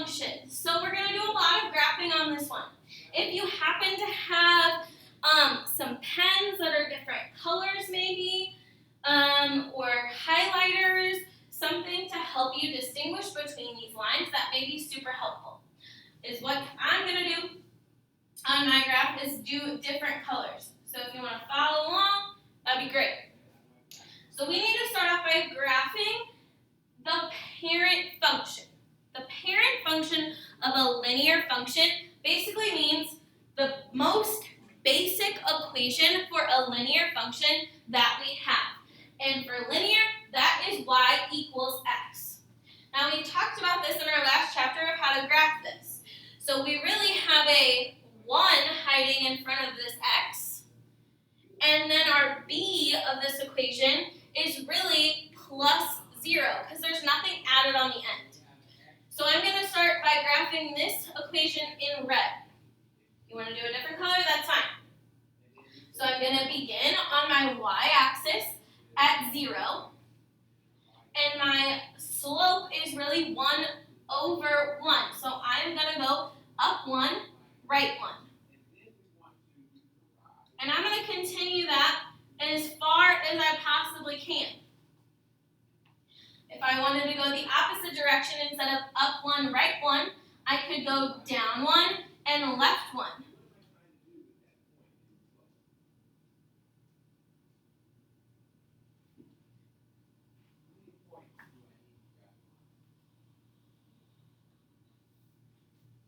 function. So we're going to do a lot of graphing on this one. If you happen to have some pens that are different colors maybe, or highlighters, something to help you distinguish between these lines, that may be super helpful. Is what I'm going to do on my graph is do different colors. So if you want to follow along, that'd be great. So we need to start off by graphing the parent function. The parent function of a linear function basically means the most basic equation for a linear function that we have. And for linear, that is y equals x. Now we talked about this in our last chapter of how to graph this. So we really have a 1 hiding in front of this x. And then our b of this equation is really plus 0 because there's nothing added on the end. So I'm going to start by graphing this equation in red. You want to do a different color? That's fine. So I'm going to begin on my y-axis at 0. And my slope is really 1 over 1. So I'm going to go up 1, right 1. And I'm going to continue that as far as I possibly can. If I wanted to go the opposite direction instead of up 1, right 1, I could go down 1 and left 1.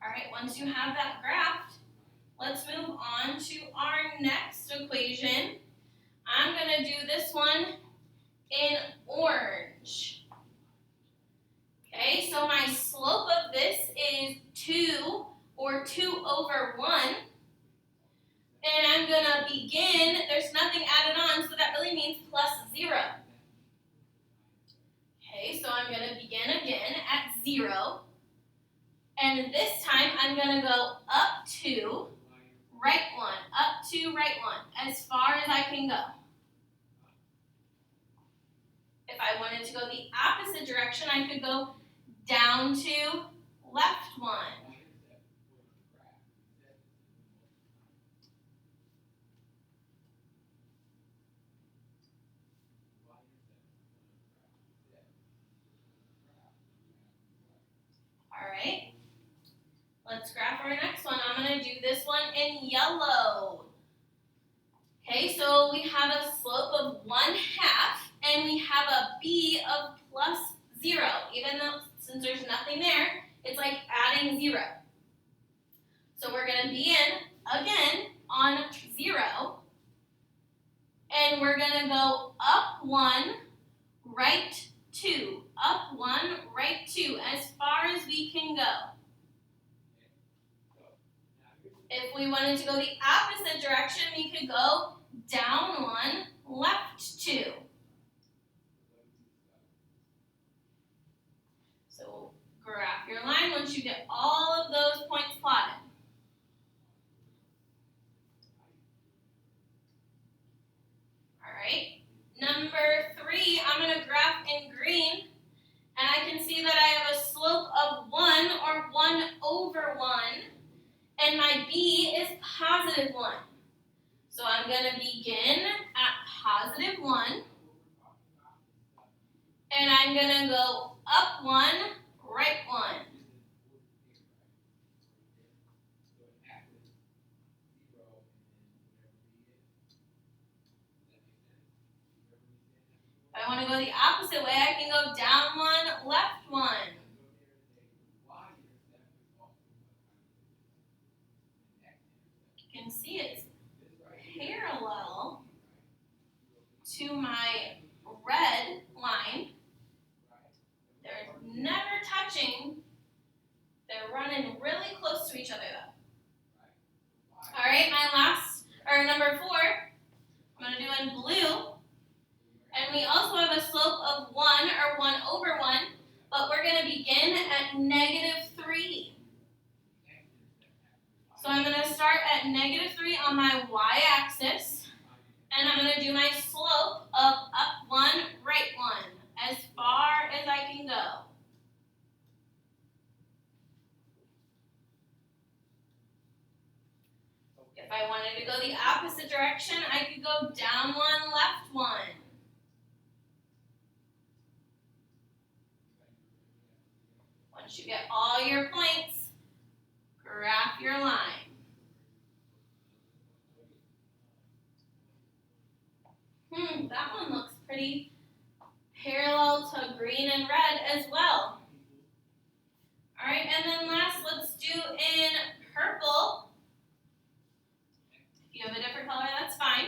All right, once you have that graphed, let's move on to our next equation. I'm going to do this one in orange. Okay, so my slope of this is 2, or 2 over 1. And I'm going to begin, there's nothing added on, so that really means plus 0. Okay, so I'm going to begin again at 0. And this time I'm going to go up 2, right 1, up 2, right 1, as far as I can go. If I wanted to go the opposite direction, I could go down 2, left 1. All right, let's graph our next one. I'm going to do this one in yellow. Okay, so we have a slope of 1/2, and we have a b of plus 0. Even though, since there's nothing there, it's like adding 0. So we're going to begin again on 0, and we're going to go up 1, right 2, up 1, right 2, as far as we can go. If we wanted to go the opposite direction, we could go down 1, left 2. So graph your line once you get all of those points plotted. All right, number 3, I'm going to graph in green, and I can see that I have a slope of 1, or 1 over 1, and my b is positive 1. So I'm going to begin at positive 1, and I'm going to go up 1, right 1. If I want to go the opposite way, I can go down 1, left 1. You can see it's parallel to my red line. They're never touching. They're running really close to each other though. All right, number 4, I'm going to do in blue. And we also have a slope of 1, or 1 over 1, but we're going to begin at negative 3. So I'm going to start at negative 3 on my y-axis, and I'm going to do my slope of up 1, right 1, as far as I can go. If I wanted to go the opposite direction, I could go down one, left one. Once you get all your points, graph your line. That one looks pretty parallel to green and red as well. All right, and then last, let's do in purple. If you have a different color, that's fine.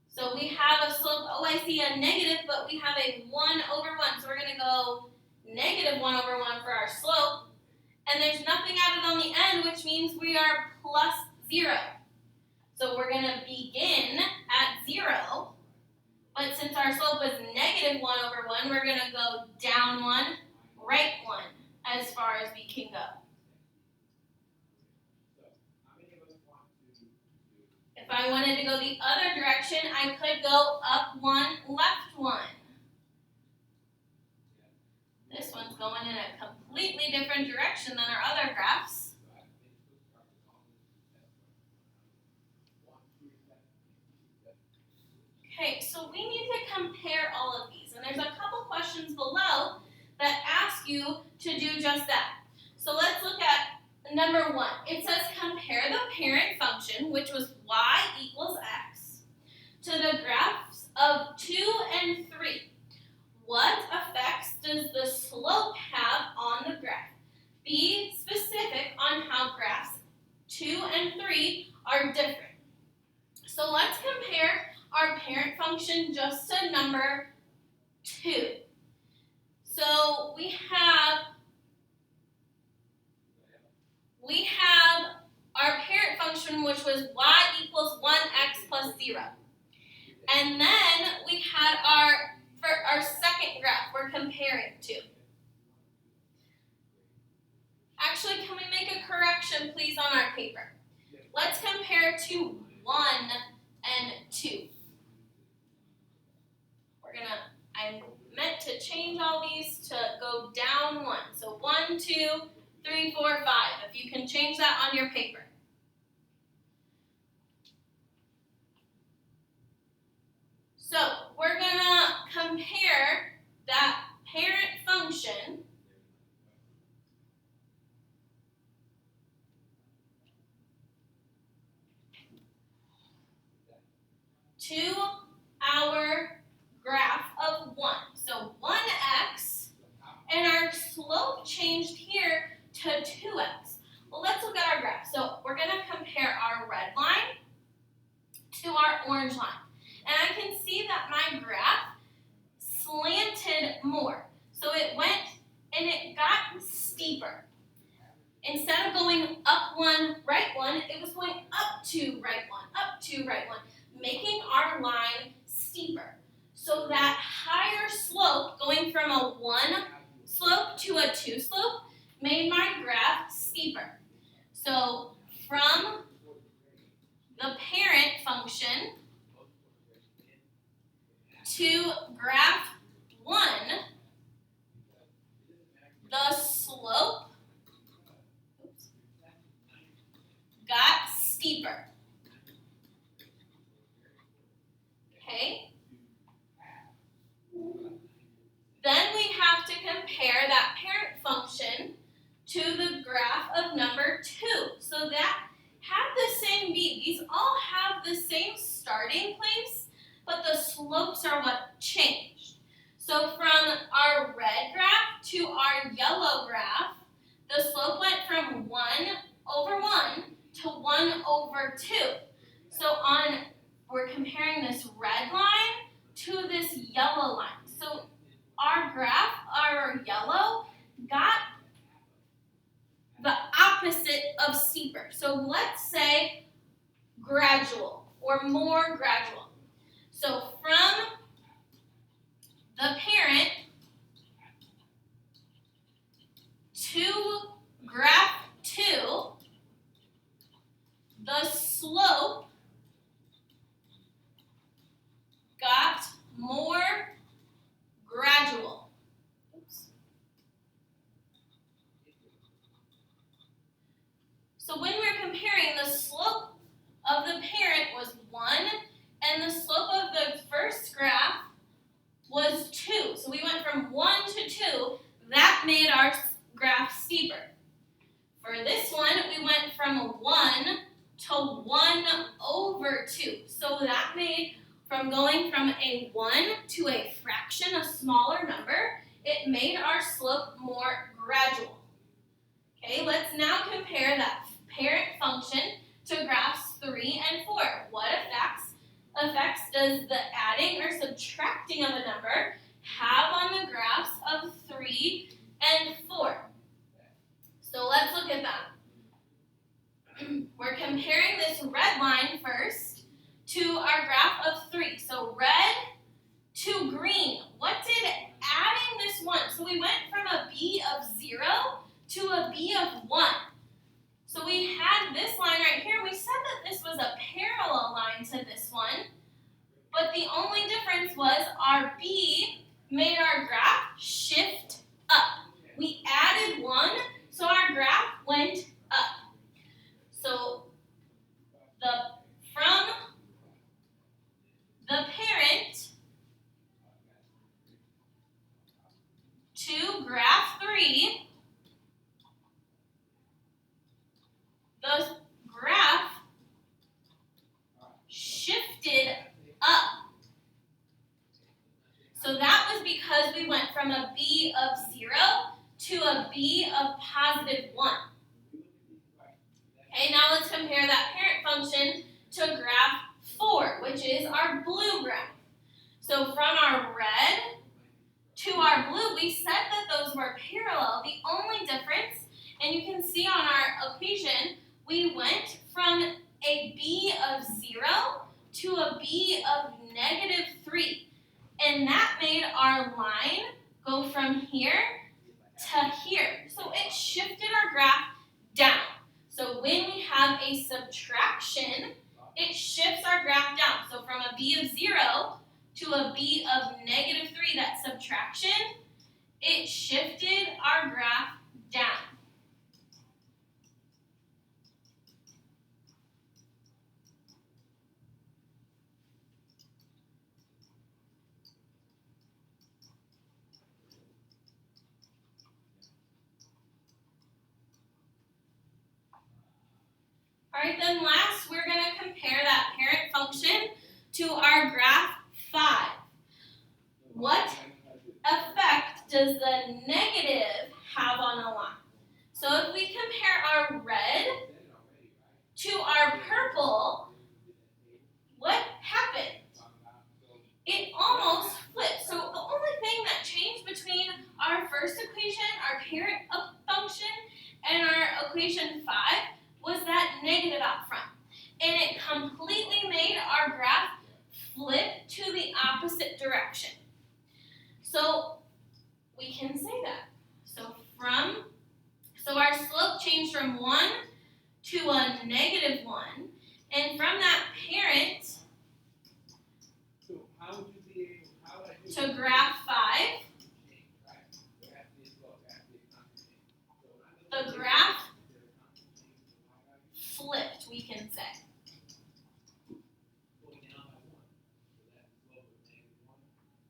So we have a slope, oh, I see a negative, but we have a 1/1. So we're going to go -1/1 for our slope. And there's nothing added on the end, which means we are +0. So we're going to begin at 0. But since our slope was -1/1, we're going to go down 1, right 1, as far as we can go. If I wanted to go the other direction, I could go up 1, left 1. This one's going in a completely different direction than our other graphs. Okay, so we need to compare all of these, and there's a couple questions below that ask you to do just that. So let's look at number 1. It says compare the parent function, which was y = x, to the graphs of 2 and 3. What effects does the slope have on the graph? Be specific on how graphs 2 and 3 are different. So let's compare our parent function just to number 2. So we have our parent function, which was y = 1x + 0. And then we had for our second graph we're comparing to. Actually, can we make a correction, please, on our paper? Let's compare to 1 and 2. I meant to change all these to go down 1. So 1, 2, 3, 4, 5. If you can change that on your paper. So we're going to compare that parent function to our graph of 1. So 1x, and our slope changed here to 2x. Well, let's look at our graph. So we're going to compare our red line to our orange line. And I can see that my graph slanted more. So it went and it got steeper. Instead of going up 1, right 1, it was going up 2, right 1, up 2, right 1, making our line steeper. So that higher slope, going from a 1 slope to a 2 slope, made my graph steeper. So from the parent function to graph 1, the slope got steeper. Okay? Then we have to compare that parent function to the graph of number 2. So that have the same beat. These all have the same starting place, but the slopes are what changed. So from our red graph to our yellow graph, the slope went from 1/1 to 1/2. So we're comparing this red line to this yellow line. So our graph, our yellow, got the opposite of steeper. So let's say gradual or more gradual. So from the parent to graph 2, the slope got more gradual. Oops. So when we're comparing the slope made our graph steeper. For this one, we went from 1 to 1 over 2. So that made, from going from a 1 to a fraction, a smaller number, it made our slope more gradual. Okay, let's now compare that parent function to graphs 3 and 4. What effects does the adding or subtracting of a number have on the graphs of 3 and 4? So let's look at that. We're comparing this red line first to our graph of 3. So red to green. What did adding this 1? So we went from a b of 0 to a b of 1. So we had this line right here. We said that this was a parallel line to this one. But the only difference was our b made our graph shift up. We added 1, so our graph went up. So from the parent to graph 3, the graph shifted up. So that was because we went from a b of 0 to a b of positive 1. Okay, now let's compare that parent function to graph 4, which is our blue graph. So from our red to our blue, we said that those were parallel. The only difference, and you can see on our equation, we went from a b of 0 to a b of negative 3. And that made our line go from here to here. So it shifted our graph down. So when we have a subtraction, it shifts our graph down. So from a b of 0 to a b of negative 3, that subtraction, it shifted our graph down. All right, then last, we're going to compare that parent function to our graph 5. What effect does the negative have on a line? So if we compare our red to our purple, what happened? It almost flipped. So the only thing that changed between our first equation, our parent function, and our equation 5 was that negative out